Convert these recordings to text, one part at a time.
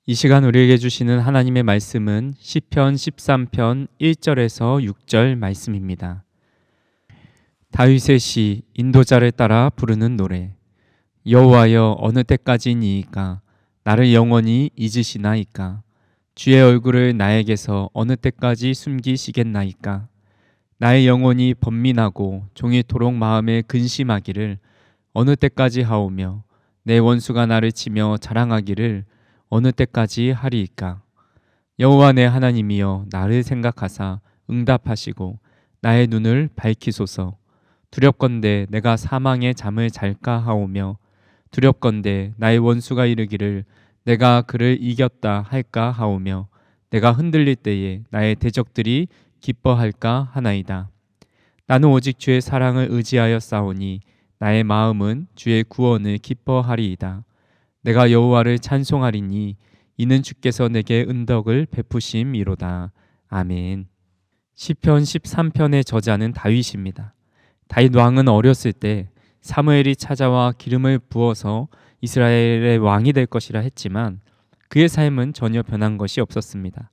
이 시간 우리에게 주시는 하나님의 말씀은 시편 13편 1절에서 6절 말씀입니다. 다윗의 시 인도자를 따라 부르는 노래. 여호와여 어느 때까지니이까 나를 영원히 잊으시나이까. 주의 얼굴을 나에게서 어느 때까지 숨기시겠나이까. 나의 영혼이 번민하고 종일토록 마음에 근심하기를 어느 때까지 하오며 내 원수가 나를 치며 자랑하기를 어느 때까지 하리이까. 여호와 내 하나님이여 나를 생각하사 응답하시고 나의 눈을 밝히소서. 두렵건대 내가 사망의 잠을 잘까 하오며 두렵건대 나의 원수가 이르기를 내가 그를 이겼다 할까 하오며 내가 흔들릴 때에 나의 대적들이 기뻐할까 하나이다. 나는 오직 주의 사랑을 의지하여 싸우니 나의 마음은 주의 구원을 기뻐하리이다. 내가 여호와를 찬송하리니 이는 주께서 내게 은덕을 베푸심이로다. 아멘. 시편 13편의 저자는 다윗입니다. 다윗 왕은 어렸을 때 사무엘이 찾아와 기름을 부어서 이스라엘의 왕이 될 것이라 했지만 그의 삶은 전혀 변한 것이 없었습니다.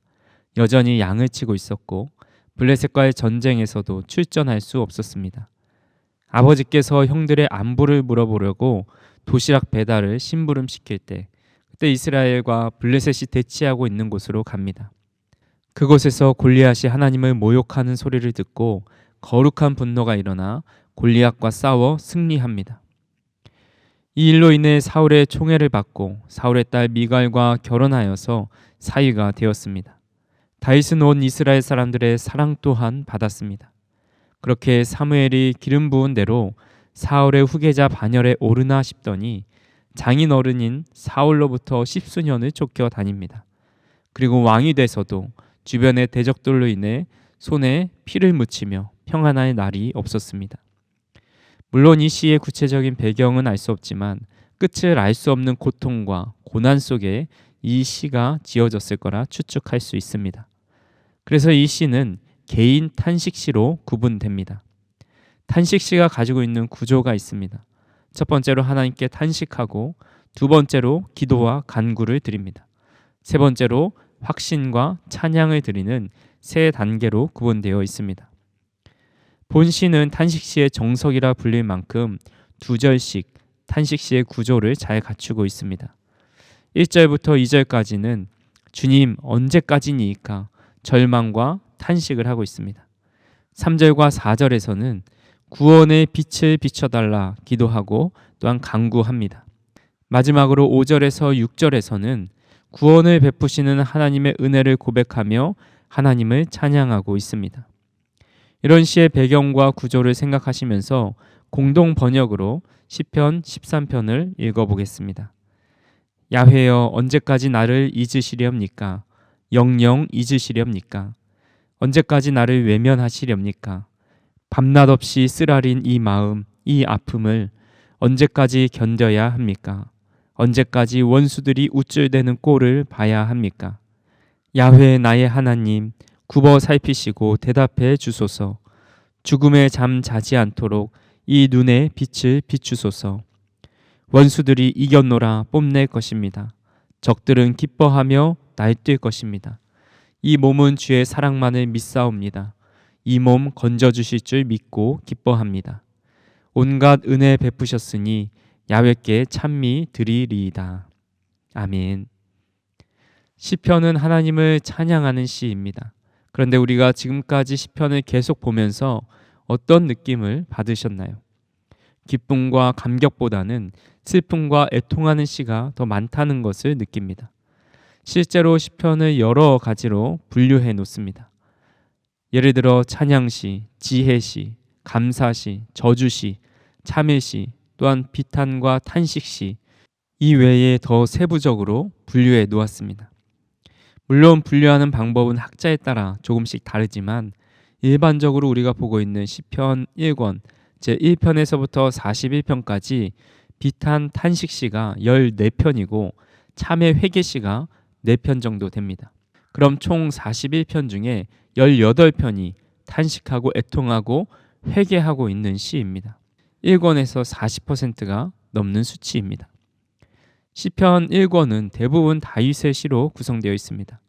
여전히 양을 치고 있었고 블레셋과의 전쟁에서도 출전할 수 없었습니다. 아버지께서 형들의 안부를 물어보려고 도시락 배달을 심부름시킬 때 그때 이스라엘과 블레셋이 대치하고 있는 곳으로 갑니다. 그곳에서 골리앗이 하나님을 모욕하는 소리를 듣고 거룩한 분노가 일어나 골리앗과 싸워 승리합니다. 이 일로 인해 사울의 총애를 받고 사울의 딸 미갈과 결혼하여서 사위가 되었습니다. 다윗은 온 이스라엘 사람들의 사랑 또한 받았습니다. 그렇게 사무엘이 기름 부은 대로 사울의 후계자 반열에 오르나 싶더니 장인 어른인 사울로부터 십수년을 쫓겨 다닙니다. 그리고 왕이 돼서도 주변의 대적들로 인해 손에 피를 묻히며 평안할 날이 없었습니다. 물론 이 시의 구체적인 배경은 알 수 없지만 끝을 알 수 없는 고통과 고난 속에 이 시가 지어졌을 거라 추측할 수 있습니다. 그래서 이 시는 개인 탄식시로 구분됩니다. 탄식시가 가지고 있는 구조가 있습니다. 첫 번째로 하나님께 탄식하고 두 번째로 기도와 간구를 드립니다. 세 번째로 확신과 찬양을 드리는 세 단계로 구분되어 있습니다. 본시는 탄식시의 정석이라 불릴 만큼 두 절씩 탄식시의 구조를 잘 갖추고 있습니다. 1절부터 2절까지는 주님 언제까지니까 절망과 탄식을 하고 있습니다. 3절과 4절에서는 구원의 빛을 비춰달라 기도하고 또한 간구합니다. 마지막으로 5절에서 6절에서는 구원을 베푸시는 하나님의 은혜를 고백하며 하나님을 찬양하고 있습니다. 이런 시의 배경과 구조를 생각하시면서 공동 번역으로 시편 13편을 읽어보겠습니다. 야훼여 언제까지 나를 잊으시렵니까? 영영 잊으시렵니까? 언제까지 나를 외면하시렵니까? 밤낮 없이 쓰라린 이 마음, 이 아픔을 언제까지 견뎌야 합니까? 언제까지 원수들이 우쭐대는 꼴을 봐야 합니까? 야훼 나의 하나님, 굽어 살피시고 대답해 주소서. 죽음의 잠 자지 않도록 이 눈에 빛을 비추소서. 원수들이 이겼노라 뽐낼 것입니다. 적들은 기뻐하며 날뛸 것입니다. 이 몸은 주의 사랑만을 믿사옵니다. 이 몸 건져주실 줄 믿고 기뻐합니다. 온갖 은혜 베푸셨으니 야훼께 찬미 드리리이다. 아멘. 시편은 하나님을 찬양하는 시입니다. 그런데 우리가 지금까지 시편을 계속 보면서 어떤 느낌을 받으셨나요? 기쁨과 감격보다는 슬픔과 애통하는 시가 더 많다는 것을 느낍니다. 실제로 시편을 여러 가지로 분류해 놓습니다. 예를 들어 찬양시, 지혜시, 감사시, 저주시, 참회시, 또한 비탄과 탄식시, 이 외에 더 세부적으로 분류해 놓았습니다. 물론 분류하는 방법은 학자에 따라 조금씩 다르지만 일반적으로 우리가 보고 있는 시편 1권 제1편에서부터 41편까지 비탄 탄식시가 14편이고 참회 회개시가 4편 정도 됩니다. 그럼 총 41편 중에 18편이 탄식하고 애통하고 회개하고 있는 시입니다. 1권에서 40%가 넘는 수치입니다. 시편 1권은 대부분 다윗의 시로 구성되어 있습니다.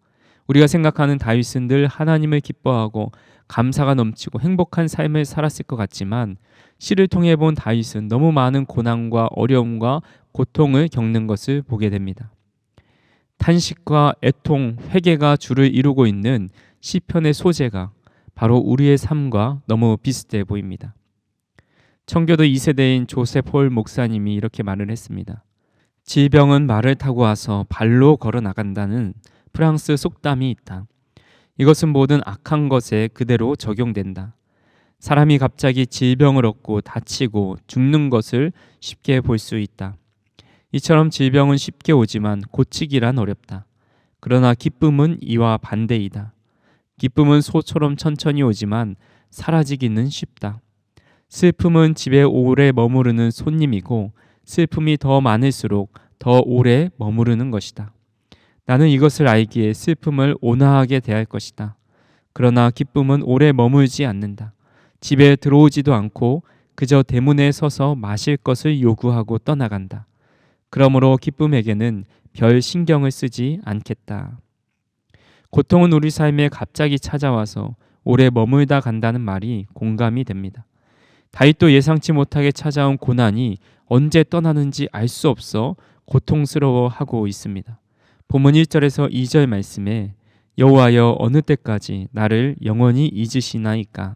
우리가 생각하는 다윗은 늘 하나님을 기뻐하고 감사가 넘치고 행복한 삶을 살았을 것 같지만 시를 통해 본 다윗은 너무 많은 고난과 어려움과 고통을 겪는 것을 보게 됩니다. 탄식과 애통, 회개가 주를 이루고 있는 시편의 소재가 바로 우리의 삶과 너무 비슷해 보입니다. 청교도 2세대인 조셉 홀 목사님이 이렇게 말을 했습니다. 질병은 말을 타고 와서 발로 걸어 나간다는 프랑스 속담이 있다. 이것은 모든 악한 것에 그대로 적용된다. 사람이 갑자기 질병을 얻고 다치고 죽는 것을 쉽게 볼 수 있다. 이처럼 질병은 쉽게 오지만 고치기란 어렵다. 그러나 기쁨은 이와 반대이다. 기쁨은 소처럼 천천히 오지만 사라지기는 쉽다. 슬픔은 집에 오래 머무르는 손님이고 슬픔이 더 많을수록 더 오래 머무르는 것이다. 나는 이것을 알기에 슬픔을 온화하게 대할 것이다. 그러나 기쁨은 오래 머물지 않는다. 집에 들어오지도 않고 그저 대문에 서서 마실 것을 요구하고 떠나간다. 그러므로 기쁨에게는 별 신경을 쓰지 않겠다. 고통은 우리 삶에 갑자기 찾아와서 오래 머물다 간다는 말이 공감이 됩니다. 다윗도 예상치 못하게 찾아온 고난이 언제 떠나는지 알 수 없어 고통스러워하고 있습니다. 본문 1절에서 2절 말씀에 여호와여 어느 때까지 나를 영원히 잊으시나이까?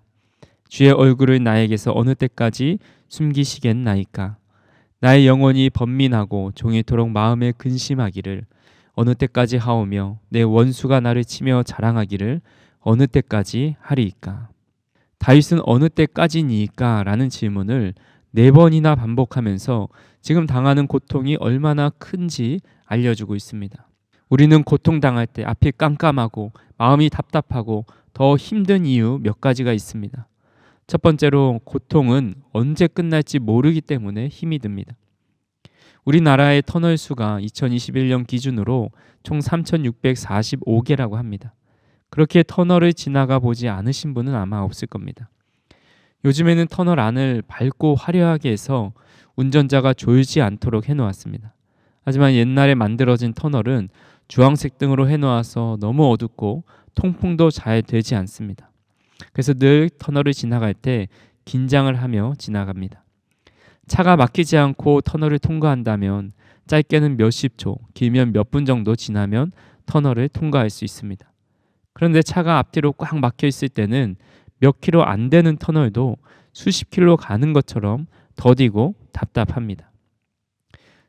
주의 얼굴을 나에게서 어느 때까지 숨기시겠나이까? 나의 영혼이 번민하고 종일토록 마음에 근심하기를 어느 때까지 하오며 내 원수가 나를 치며 자랑하기를 어느 때까지 하리이까? 다윗은 어느 때까지니까? 라는 질문을 4번이나 반복하면서 지금 당하는 고통이 얼마나 큰지 알려주고 있습니다. 우리는 고통당할 때 앞이 깜깜하고 마음이 답답하고 더 힘든 이유 몇 가지가 있습니다. 첫 번째로 고통은 언제 끝날지 모르기 때문에 힘이 듭니다. 우리나라의 터널 수가 2021년 기준으로 총 3,645개라고 합니다. 그렇게 터널을 지나가 보지 않으신 분은 아마 없을 겁니다. 요즘에는 터널 안을 밝고 화려하게 해서 운전자가 졸지 않도록 해놓았습니다. 하지만 옛날에 만들어진 터널은 주황색 등으로 해놓아서 너무 어둡고 통풍도 잘 되지 않습니다. 그래서 늘 터널을 지나갈 때 긴장을 하며 지나갑니다. 차가 막히지 않고 터널을 통과한다면 짧게는 몇십 초, 길면 몇 분 정도 지나면 터널을 통과할 수 있습니다. 그런데 차가 앞뒤로 꽉 막혀 있을 때는 몇 킬로 안 되는 터널도 수십 킬로 가는 것처럼 더디고 답답합니다.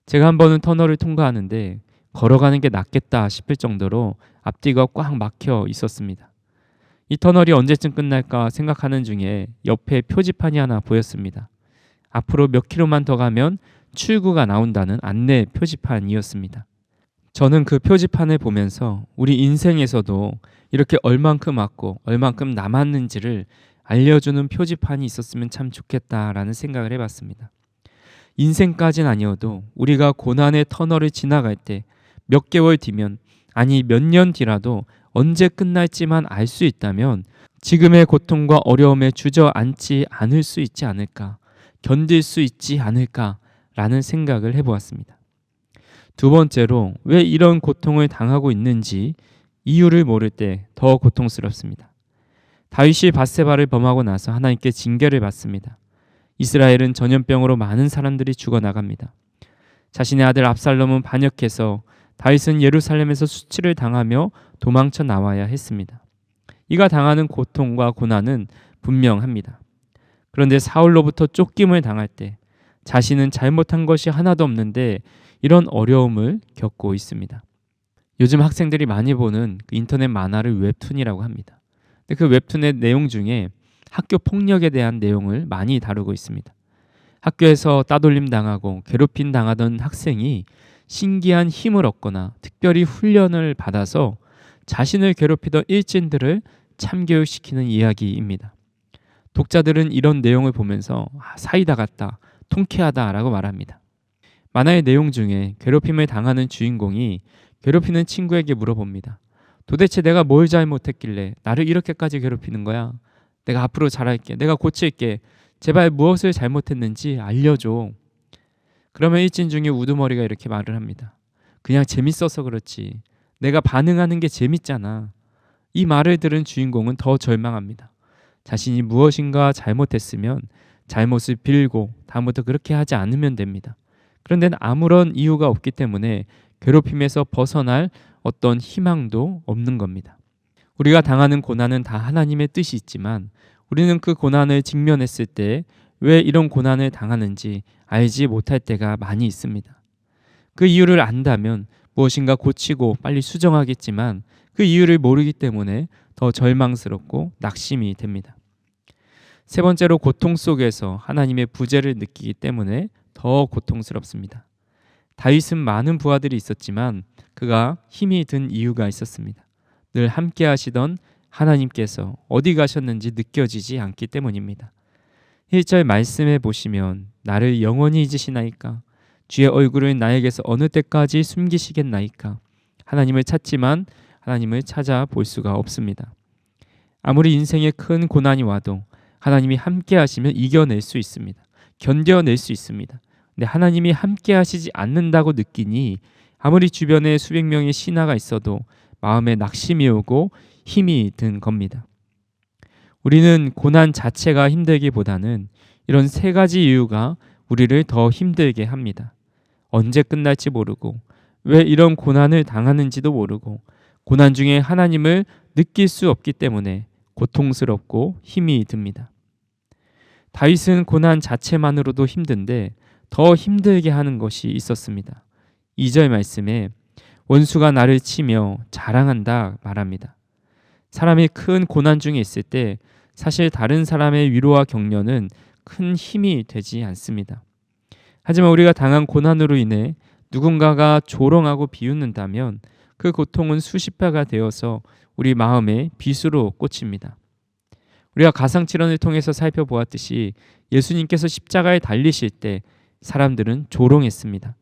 제가 한 번은 터널을 통과하는데 걸어가는 게 낫겠다 싶을 정도로 앞뒤가 꽉 막혀 있었습니다. 이 터널이 언제쯤 끝날까 생각하는 중에 옆에 표지판이 하나 보였습니다. 앞으로 몇 킬로만 더 가면 출구가 나온다는 안내 표지판이었습니다. 저는 그 표지판을 보면서 우리 인생에서도 이렇게 얼만큼 왔고 얼만큼 남았는지를 알려주는 표지판이 있었으면 참 좋겠다라는 생각을 해봤습니다. 인생까지는 아니어도 우리가 고난의 터널을 지나갈 때 몇 개월 뒤면 아니 몇 년 뒤라도 언제 끝날지만 알 수 있다면 지금의 고통과 어려움에 주저앉지 않을 수 있지 않을까, 견딜 수 있지 않을까라는 생각을 해보았습니다. 두 번째로 왜 이런 고통을 당하고 있는지 이유를 모를 때 더 고통스럽습니다. 다윗이 밧세바를 범하고 나서 하나님께 징계를 받습니다. 이스라엘은 전염병으로 많은 사람들이 죽어나갑니다. 자신의 아들 압살롬은 반역해서 다윗은 예루살렘에서 수치를 당하며 도망쳐 나와야 했습니다. 이가 당하는 고통과 고난은 분명합니다. 그런데 사울로부터 쫓김을 당할 때 자신은 잘못한 것이 하나도 없는데 이런 어려움을 겪고 있습니다. 요즘 학생들이 많이 보는 그 인터넷 만화를 웹툰이라고 합니다. 근데 그 웹툰의 내용 중에 학교 폭력에 대한 내용을 많이 다루고 있습니다. 학교에서 따돌림 당하고 괴롭힘 당하던 학생이 신기한 힘을 얻거나 특별히 훈련을 받아서 자신을 괴롭히던 일진들을 참교육시키는 이야기입니다. 독자들은 이런 내용을 보면서 사이다 같다, 통쾌하다라고 말합니다. 만화의 내용 중에 괴롭힘을 당하는 주인공이 괴롭히는 친구에게 물어봅니다. 도대체 내가 뭘 잘못했길래 나를 이렇게까지 괴롭히는 거야? 내가 앞으로 잘할게. 내가 고칠게. 제발 무엇을 잘못했는지 알려줘. 그러면 일진 중에 우두머리가 이렇게 말을 합니다. 그냥 재밌어서 그렇지. 내가 반응하는 게 재밌잖아. 이 말을 들은 주인공은 더 절망합니다. 자신이 무엇인가 잘못했으면 잘못을 빌고 다음부터 그렇게 하지 않으면 됩니다. 그런데 아무런 이유가 없기 때문에 괴롭힘에서 벗어날 어떤 희망도 없는 겁니다. 우리가 당하는 고난은 다 하나님의 뜻이 있지만 우리는 그 고난을 직면했을 때 왜 이런 고난을 당하는지 알지 못할 때가 많이 있습니다. 그 이유를 안다면 무엇인가 고치고 빨리 수정하겠지만 그 이유를 모르기 때문에 더 절망스럽고 낙심이 됩니다. 세 번째로 고통 속에서 하나님의 부재를 느끼기 때문에 더 고통스럽습니다. 다윗은 많은 부하들이 있었지만 그가 힘이 든 이유가 있었습니다. 늘 함께 하시던 하나님께서 어디 가셨는지 느껴지지 않기 때문입니다. 1절 말씀해 보시면 나를 영원히 잊으시나이까? 주의 얼굴을 나에게서 어느 때까지 숨기시겠나이까? 하나님을 찾지만 하나님을 찾아볼 수가 없습니다. 아무리 인생에 큰 고난이 와도 하나님이 함께 하시면 이겨낼 수 있습니다. 견뎌낼 수 있습니다. 근데 하나님이 함께 하시지 않는다고 느끼니 아무리 주변에 수백 명의 신하가 있어도 마음에 낙심이 오고 힘이 든 겁니다. 우리는 고난 자체가 힘들기보다는 이런 세 가지 이유가 우리를 더 힘들게 합니다. 언제 끝날지 모르고 왜 이런 고난을 당하는지도 모르고 고난 중에 하나님을 느낄 수 없기 때문에 고통스럽고 힘이 듭니다. 다윗은 고난 자체만으로도 힘든데 더 힘들게 하는 것이 있었습니다. 2절 말씀에 원수가 나를 치며 자랑한다 말합니다. 사람이 큰 고난 중에 있을 때 사실 다른 사람의 위로와 격려는 큰 힘이 되지 않습니다. 하지만 우리가 당한 고난으로 인해 누군가가 조롱하고 비웃는다면 그 고통은 수십 배가 되어서 우리 마음에 빗으로 꽂힙니다. 우리가 가상칠언을 통해서 살펴보았듯이 예수님께서 십자가에 달리실 때 사람들은 조롱했습니다.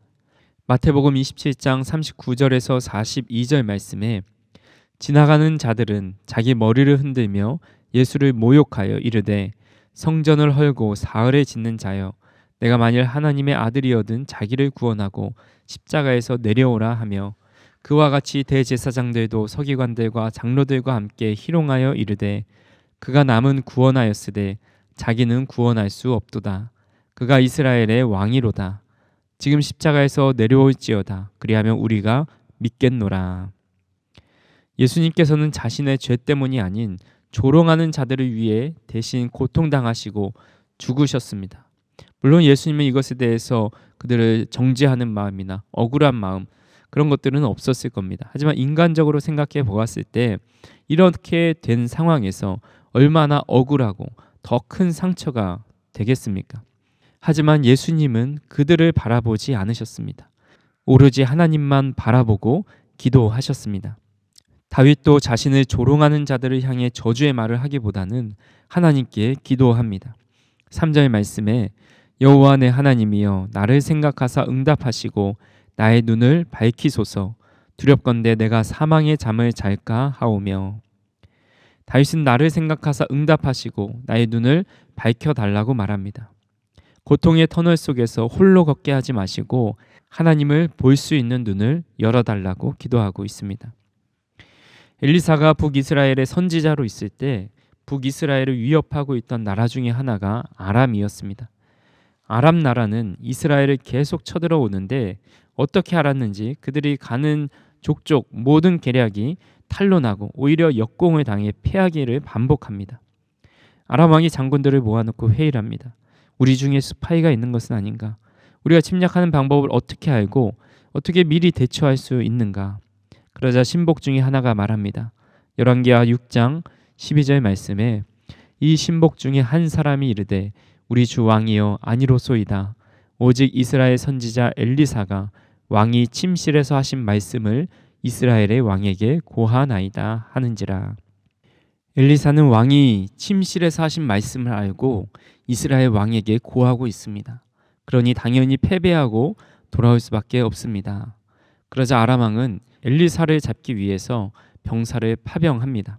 마태복음 27장 39절에서 42절 말씀에 지나가는 자들은 자기 머리를 흔들며 예수를 모욕하여 이르되 성전을 헐고 사흘에 짓는 자여 내가 만일 하나님의 아들이어든 자기를 구원하고 십자가에서 내려오라 하며 그와 같이 대제사장들도 서기관들과 장로들과 함께 희롱하여 이르되 그가 남은 구원하였으되 자기는 구원할 수 없도다. 그가 이스라엘의 왕이로다. 지금 십자가에서 내려올지어다. 그리하면 우리가 믿겠노라. 예수님께서는 자신의 죄 때문이 아닌 조롱하는 자들을 위해 대신 고통당하시고 죽으셨습니다. 물론 예수님은 이것에 대해서 그들을 정죄하는 마음이나 억울한 마음 그런 것들은 없었을 겁니다. 하지만 인간적으로 생각해 보았을 때 이렇게 된 상황에서 얼마나 억울하고 더 큰 상처가 되겠습니까? 하지만 예수님은 그들을 바라보지 않으셨습니다. 오로지 하나님만 바라보고 기도하셨습니다. 다윗도 자신을 조롱하는 자들을 향해 저주의 말을 하기보다는 하나님께 기도합니다. 3절 말씀에 여호와 내 하나님이여 나를 생각하사 응답하시고 나의 눈을 밝히소서 두렵건대 내가 사망의 잠을 잘까 하오며 다윗은 나를 생각하사 응답하시고 나의 눈을 밝혀달라고 말합니다. 고통의 터널 속에서 홀로 걷게 하지 마시고 하나님을 볼 수 있는 눈을 열어달라고 기도하고 있습니다. 엘리사가 북이스라엘의 선지자로 있을 때 북이스라엘을 위협하고 있던 나라 중에 하나가 아람이었습니다. 아람 나라는 이스라엘을 계속 쳐들어오는데 어떻게 알았는지 그들이 가는 족족 모든 계략이 탄로나고 오히려 역공을 당해 패하기를 반복합니다. 아람 왕이 장군들을 모아놓고 회의를 합니다. 우리 중에 스파이가 있는 것은 아닌가? 우리가 침략하는 방법을 어떻게 알고 어떻게 미리 대처할 수 있는가? 그러자 신복 중에 하나가 말합니다. 열왕기하 6장 12절 말씀에 이 신복 중에 한 사람이 이르되 우리 주 왕이여 아니로소이다. 오직 이스라엘 선지자 엘리사가 왕이 침실에서 하신 말씀을 이스라엘의 왕에게 고하나이다 하는지라. 엘리사는 왕이 침실에서 하신 말씀을 알고 이스라엘 왕에게 고하고 있습니다. 그러니 당연히 패배하고 돌아올 수밖에 없습니다. 그러자 아람 왕은 엘리사를 잡기 위해서 병사를 파병합니다.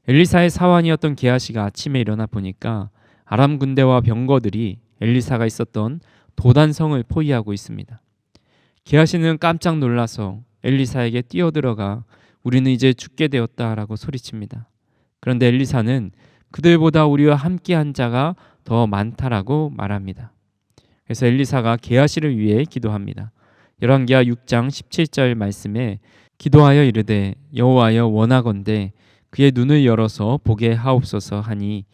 엘리사의 사환이었던 게하시가 아침에 일어나 보니까 아람 군대와 병거들이 엘리사가 있었던 도단성을 포위하고 있습니다. 게하시는 깜짝 놀라서 엘리사에게 뛰어들어가 우리는 이제 죽게 되었다라고 소리칩니다. 그런데 엘리사는 그들보다 우리와 함께한 자가 더 많다라고 말합니다. 그래서 엘리사가 게하시를 위해 기도합니다. 열왕기하 6장 17절 말씀에 기도하여 이르되 여호와여 원하건대 그의 눈을 열어서 보게 하옵소서 하니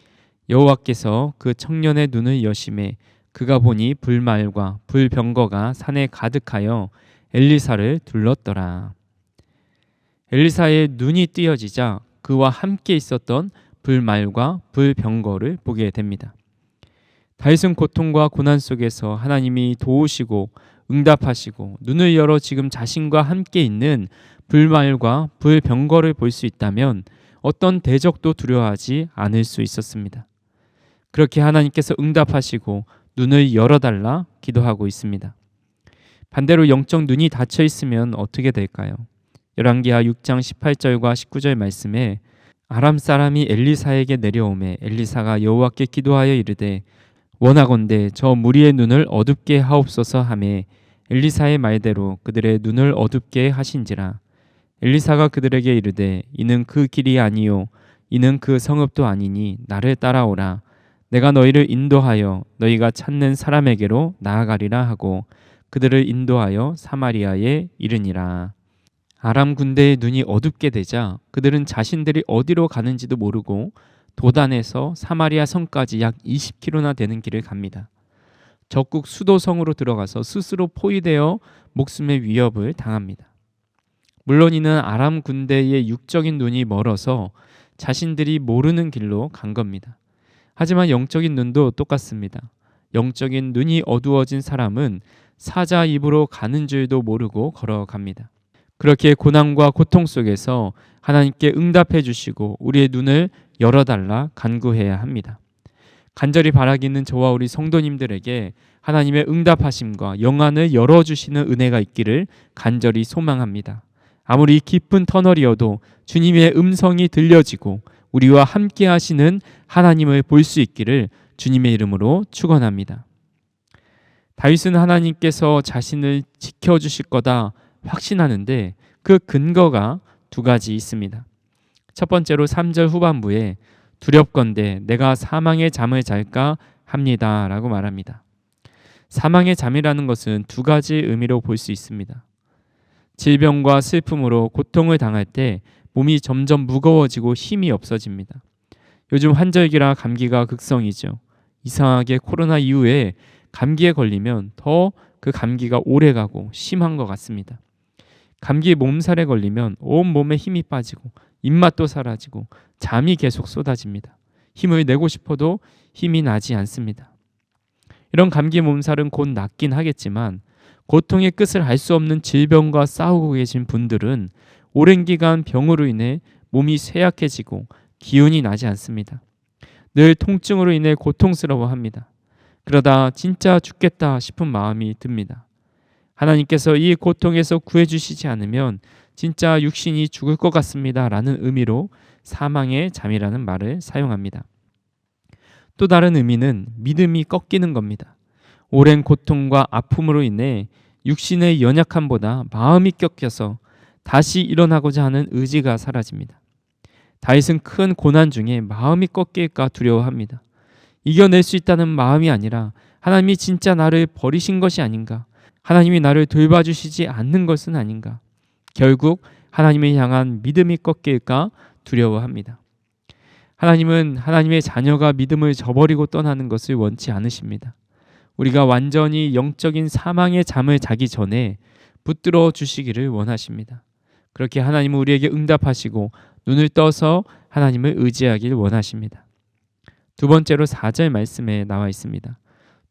여호와께서 그 청년의 눈을 여심해 그가 보니 불말과 불병거가 산에 가득하여 엘리사를 둘렀더라. 엘리사의 눈이 띄어지자 그와 함께 있었던 불말과 불병거를 보게 됩니다. 다윗은 고통과 고난 속에서 하나님이 도우시고 응답하시고 눈을 열어 지금 자신과 함께 있는 불말과 불병거를 볼 수 있다면 어떤 대적도 두려워하지 않을 수 있었습니다. 그렇게 하나님께서 응답하시고 눈을 열어달라 기도하고 있습니다. 반대로 영적 눈이 닫혀 있으면 어떻게 될까요? 열왕기하 6장 18절과 19절 말씀에 아람 사람이 엘리사에게 내려오매 엘리사가 여호와께 기도하여 이르되 원하건대 저 무리의 눈을 어둡게 하옵소서 하매 엘리사의 말대로 그들의 눈을 어둡게 하신지라. 엘리사가 그들에게 이르되 이는 그 길이 아니요 이는 그 성읍도 아니니 나를 따라오라. 내가 너희를 인도하여 너희가 찾는 사람에게로 나아가리라 하고 그들을 인도하여 사마리아에 이르니라. 아람 군대의 눈이 어둡게 되자 그들은 자신들이 어디로 가는지도 모르고 도단에서 사마리아 성까지 약 20km나 되는 길을 갑니다. 적국 수도성으로 들어가서 스스로 포위되어 목숨의 위협을 당합니다. 물론 이는 아람 군대의 육적인 눈이 멀어서 자신들이 모르는 길로 간 겁니다. 하지만 영적인 눈도 똑같습니다. 영적인 눈이 어두워진 사람은 사자 입으로 가는 줄도 모르고 걸어갑니다. 그렇게 고난과 고통 속에서 하나님께 응답해 주시고 우리의 눈을 열어달라 간구해야 합니다. 간절히 바라기는 저와 우리 성도님들에게 하나님의 응답하심과 영안을 열어주시는 은혜가 있기를 간절히 소망합니다. 아무리 깊은 터널이어도 주님의 음성이 들려지고 우리와 함께 하시는 하나님을 볼 수 있기를 주님의 이름으로 축원합니다. 다윗은 하나님께서 자신을 지켜주실 거다 확신하는데 그 근거가 두 가지 있습니다. 첫 번째로 3절 후반부에 두렵건대 내가 사망의 잠을 잘까 합니다 라고 말합니다. 사망의 잠이라는 것은 두 가지 의미로 볼 수 있습니다. 질병과 슬픔으로 고통을 당할 때 몸이 점점 무거워지고 힘이 없어집니다. 요즘 환절기라 감기가 극성이죠. 이상하게 코로나 이후에 감기에 걸리면 더 그 감기가 오래가고 심한 것 같습니다. 감기 몸살에 걸리면 온 몸에 힘이 빠지고 입맛도 사라지고 잠이 계속 쏟아집니다. 힘을 내고 싶어도 힘이 나지 않습니다. 이런 감기 몸살은 곧 낫긴 하겠지만 고통의 끝을 알 수 없는 질병과 싸우고 계신 분들은 오랜 기간 병으로 인해 몸이 쇠약해지고 기운이 나지 않습니다. 늘 통증으로 인해 고통스러워합니다. 그러다 진짜 죽겠다 싶은 마음이 듭니다. 하나님께서 이 고통에서 구해주시지 않으면 진짜 육신이 죽을 것 같습니다 라는 의미로 사망의 잠이라는 말을 사용합니다. 또 다른 의미는 믿음이 꺾이는 겁니다. 오랜 고통과 아픔으로 인해 육신의 연약함보다 마음이 꺾여서 다시 일어나고자 하는 의지가 사라집니다. 다윗은 큰 고난 중에 마음이 꺾일까 두려워합니다. 이겨낼 수 있다는 마음이 아니라 하나님이 진짜 나를 버리신 것이 아닌가, 하나님이 나를 돌봐주시지 않는 것은 아닌가, 결국 하나님을 향한 믿음이 꺾일까 두려워합니다. 하나님은 하나님의 자녀가 믿음을 저버리고 떠나는 것을 원치 않으십니다. 우리가 완전히 영적인 사망의 잠을 자기 전에 붙들어 주시기를 원하십니다. 그렇게 하나님은 우리에게 응답하시고 눈을 떠서 하나님을 의지하길 원하십니다. 두 번째로 4절 말씀에 나와 있습니다.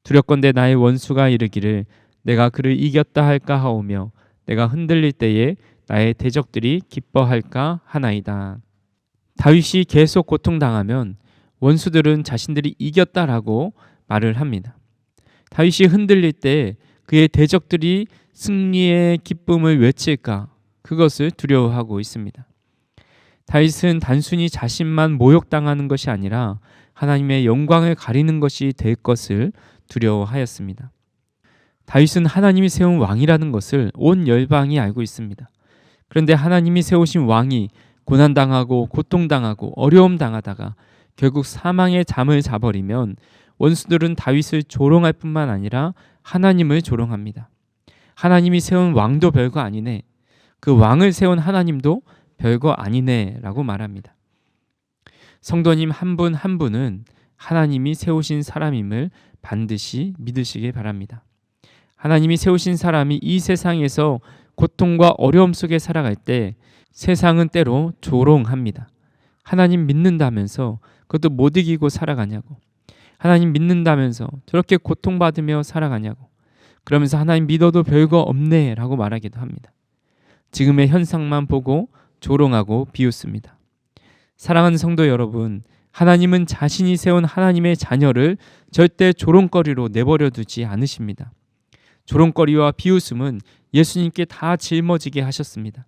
두렵건대 나의 원수가 이르기를 내가 그를 이겼다 할까 하오며 내가 흔들릴 때에 나의 대적들이 기뻐할까 하나이다. 다윗이 계속 고통당하면 원수들은 자신들이 이겼다라고 말을 합니다. 다윗이 흔들릴 때 그의 대적들이 승리의 기쁨을 외칠까, 그것을 두려워하고 있습니다. 다윗은 단순히 자신만 모욕당하는 것이 아니라 하나님의 영광을 가리는 것이 될 것을 두려워하였습니다. 다윗은 하나님이 세운 왕이라는 것을 온 열방이 알고 있습니다. 그런데 하나님이 세우신 왕이 고난당하고 고통당하고 어려움 당하다가 결국 사망의 잠을 자버리면 원수들은 다윗을 조롱할 뿐만 아니라 하나님을 조롱합니다. 하나님이 세운 왕도 별거 아니네. 그 왕을 세운 하나님도 별거 아니네 라고 말합니다. 성도님 한 분 한 분은 하나님이 세우신 사람임을 반드시 믿으시길 바랍니다. 하나님이 세우신 사람이 이 세상에서 고통과 어려움 속에 살아갈 때 세상은 때로 조롱합니다. 하나님 믿는다면서 그것도 못 이기고 살아가냐고. 하나님 믿는다면서 저렇게 고통받으며 살아가냐고. 그러면서 하나님 믿어도 별거 없네 라고 말하기도 합니다. 지금의 현상만 보고 조롱하고 비웃습니다. 사랑하는 성도 여러분, 하나님은 자신이 세운 하나님의 자녀를 절대 조롱거리로 내버려 두지 않으십니다. 조롱거리와 비웃음은 예수님께 다 짊어지게 하셨습니다.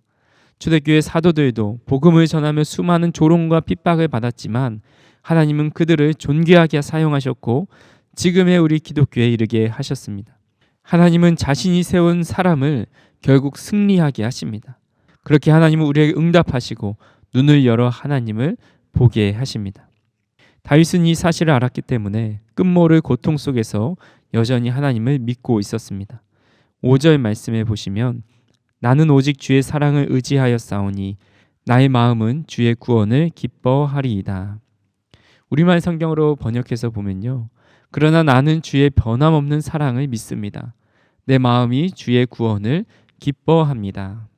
초대교회 사도들도 복음을 전하며 수많은 조롱과 핍박을 받았지만 하나님은 그들을 존귀하게 사용하셨고 지금의 우리 기독교에 이르게 하셨습니다. 하나님은 자신이 세운 사람을 결국 승리하게 하십니다. 그렇게 하나님은 우리에게 응답하시고 눈을 열어 하나님을 보게 하십니다. 다윗은 이 사실을 알았기 때문에 끝모를 고통 속에서 여전히 하나님을 믿고 있었습니다. 5절 말씀에 보시면 나는 오직 주의 사랑을 의지하여 싸우니 나의 마음은 주의 구원을 기뻐하리이다. 우리말 성경으로 번역해서 보면요. 그러나 나는 주의 변함없는 사랑을 믿습니다. 내 마음이 주의 구원을 기뻐합니다.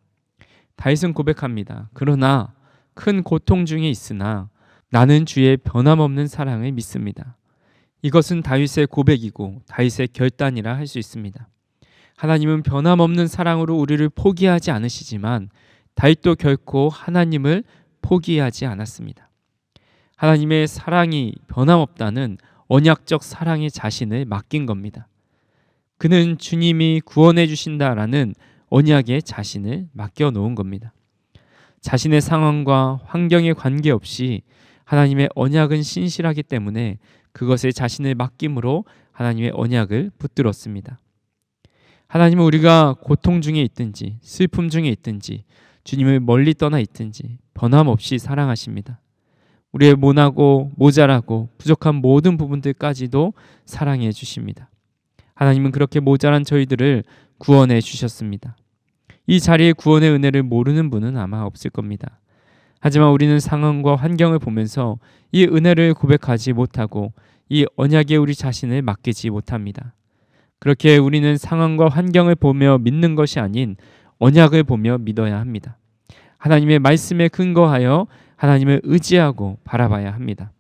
다윗은 고백합니다. 그러나 큰 고통 중에 있으나 나는 주의 변함없는 사랑을 믿습니다. 이것은 다윗의 고백이고 다윗의 결단이라 할 수 있습니다. 하나님은 변함없는 사랑으로 우리를 포기하지 않으시지만 다윗도 결코 하나님을 포기하지 않았습니다. 하나님의 사랑이 변함없다는 언약적 사랑의 자신을 맡긴 겁니다. 그는 주님이 구원해 주신다라는 언약의 자신을 맡겨 놓은 겁니다. 자신의 상황과 환경에 관계없이 하나님의 언약은 신실하기 때문에 그것에 자신을 맡김으로 하나님의 언약을 붙들었습니다. 하나님은 우리가 고통 중에 있든지 슬픔 중에 있든지 주님을 멀리 떠나 있든지 변함없이 사랑하십니다. 우리의 모나고 모자라고 부족한 모든 부분들까지도 사랑해 주십니다. 하나님은 그렇게 모자란 저희들을 구원해 주셨습니다. 이 자리에 구원의 은혜를 모르는 분은 아마 없을 겁니다. 하지만 우리는 상황과 환경을 보면서 이 은혜를 고백하지 못하고 이 언약에 우리 자신을 맡기지 못합니다. 그렇게 우리는 상황과 환경을 보며 믿는 것이 아닌 언약을 보며 믿어야 합니다. 하나님의 말씀에 근거하여 하나님을 의지하고 바라봐야 합니다.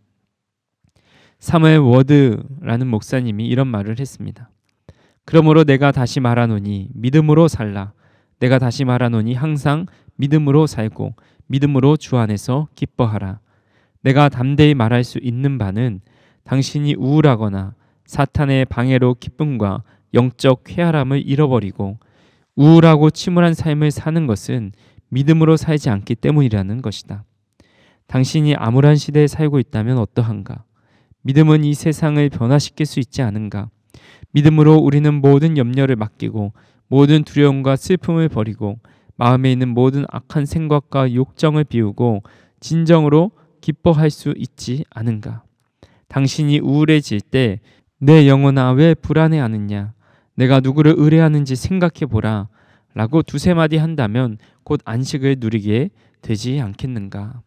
사무엘 워드라는 목사님이 이런 말을 했습니다. 그러므로 내가 다시 말하노니 믿음으로 살라. 내가 다시 말하노니 항상 믿음으로 살고 믿음으로 주 안에서 기뻐하라. 내가 담대히 말할 수 있는 바는 당신이 우울하거나 사탄의 방해로 기쁨과 영적 쾌활함을 잃어버리고 우울하고 침울한 삶을 사는 것은 믿음으로 살지 않기 때문이라는 것이다. 당신이 암울한 시대에 살고 있다면 어떠한가? 믿음은 이 세상을 변화시킬 수 있지 않은가? 믿음으로 우리는 모든 염려를 맡기고 모든 두려움과 슬픔을 버리고 마음에 있는 모든 악한 생각과 욕정을 비우고 진정으로 기뻐할 수 있지 않은가? 당신이 우울해질 때 내 영혼아 왜 불안해하느냐? 내가 누구를 의뢰하는지 생각해보라 라고 두세 마디 한다면 곧 안식을 누리게 되지 않겠는가?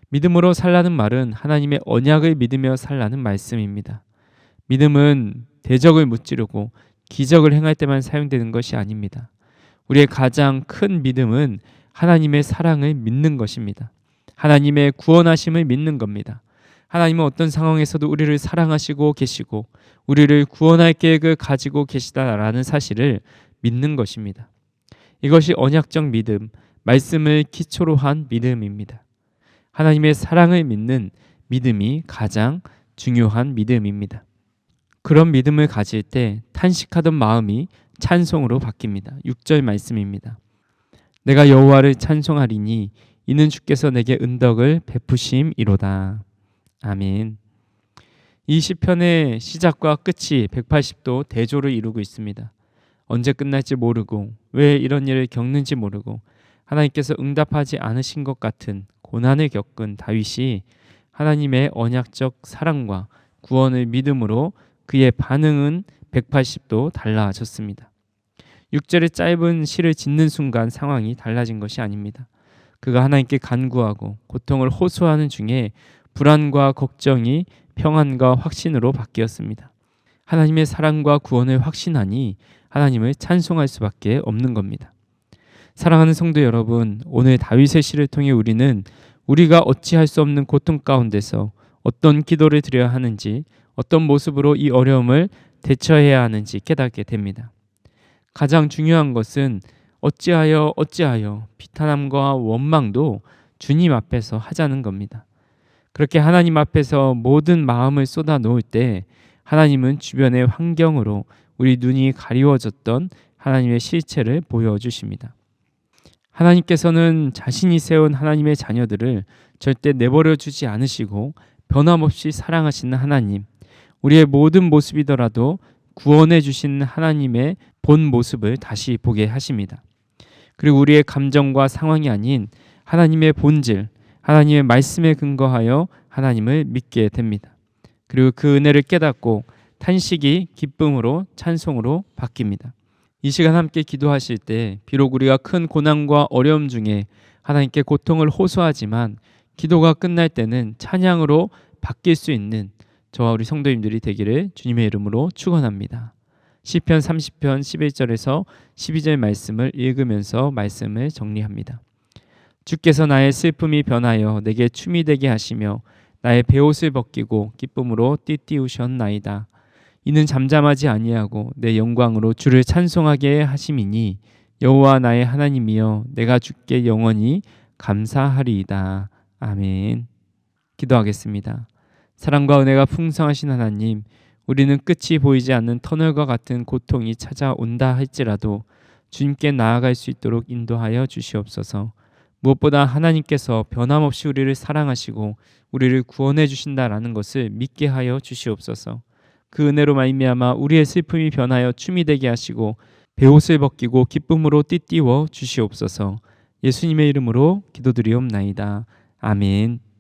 믿음으로 살라는 말은 하나님의 언약을 믿으며 살라는 말씀입니다. 믿음은 대적을 무찌르고 기적을 행할 때만 사용되는 것이 아닙니다. 우리의 가장 큰 믿음은 하나님의 사랑을 믿는 것입니다. 하나님의 구원하심을 믿는 겁니다. 하나님은 어떤 상황에서도 우리를 사랑하시고 계시고 우리를 구원할 계획을 가지고 계시다라는 사실을 믿는 것입니다. 이것이 언약적 믿음, 말씀을 기초로 한 믿음입니다. 하나님의 사랑을 믿는 믿음이 가장 중요한 믿음입니다. 그런 믿음을 가질 때 탄식하던 마음이 찬송으로 바뀝니다. 6절 말씀입니다. 내가 여호와를 찬송하리니 이는 주께서 내게 은덕을 베푸심이로다. 아멘. 이 시편의 시작과 끝이 180도 대조를 이루고 있습니다. 언제 끝날지 모르고 왜 이런 일을 겪는지 모르고 하나님께서 응답하지 않으신 것 같은 고난을 겪은 다윗이 하나님의 언약적 사랑과 구원을 믿음으로 그의 반응은 180도 달라졌습니다. 6절의 짧은 시를 짓는 순간 상황이 달라진 것이 아닙니다. 그가 하나님께 간구하고 고통을 호소하는 중에 불안과 걱정이 평안과 확신으로 바뀌었습니다. 하나님의 사랑과 구원을 확신하니 하나님을 찬송할 수밖에 없는 겁니다. 사랑하는 성도 여러분, 오늘 다윗의 시를 통해 우리는 우리가 어찌할 수 없는 고통 가운데서 어떤 기도를 드려야 하는지, 어떤 모습으로 이 어려움을 대처해야 하는지 깨닫게 됩니다. 가장 중요한 것은 어찌하여 비탄함과 원망도 주님 앞에서 하자는 겁니다. 그렇게 하나님 앞에서 모든 마음을 쏟아 놓을 때 하나님은 주변의 환경으로 우리 눈이 가리워졌던 하나님의 실체를 보여주십니다. 하나님께서는 자신이 세운 하나님의 자녀들을 절대 내버려 주지 않으시고 변함없이 사랑하시는 하나님, 우리의 모든 모습이더라도 구원해 주신 하나님의 본 모습을 다시 보게 하십니다. 그리고 우리의 감정과 상황이 아닌 하나님의 본질, 하나님의 말씀에 근거하여 하나님을 믿게 됩니다. 그리고 그 은혜를 깨닫고 탄식이 기쁨으로 찬송으로 바뀝니다. 이 시간 함께 기도하실 때 비록 우리가 큰 고난과 어려움 중에 하나님께 고통을 호소하지만 기도가 끝날 때는 찬양으로 바뀔 수 있는 저와 우리 성도님들이 되기를 주님의 이름으로 축원합니다. 시편 30편 11절에서 12절 말씀을 읽으면서 말씀을 정리합니다. 주께서 나의 슬픔이 변하여 내게 춤이 되게 하시며 나의 베옷을 벗기고 기쁨으로 띠띠우셨나이다. 이는 잠잠하지 아니하고 내 영광으로 주를 찬송하게 하심이니 여호와 나의 하나님이여 내가 주께 영원히 감사하리이다. 아멘. 기도하겠습니다. 사랑과 은혜가 풍성하신 하나님, 우리는 끝이 보이지 않는 터널과 같은 고통이 찾아온다 할지라도 주님께 나아갈 수 있도록 인도하여 주시옵소서. 무엇보다 하나님께서 변함없이 우리를 사랑하시고 우리를 구원해 주신다라는 것을 믿게 하여 주시옵소서. 그 은혜로 말미암아 우리의 슬픔이 변하여 춤이 되게 하시고 베옷을 벗기고 기쁨으로 띠띠워 주시옵소서. 예수님의 이름으로 기도드리옵나이다. 아멘.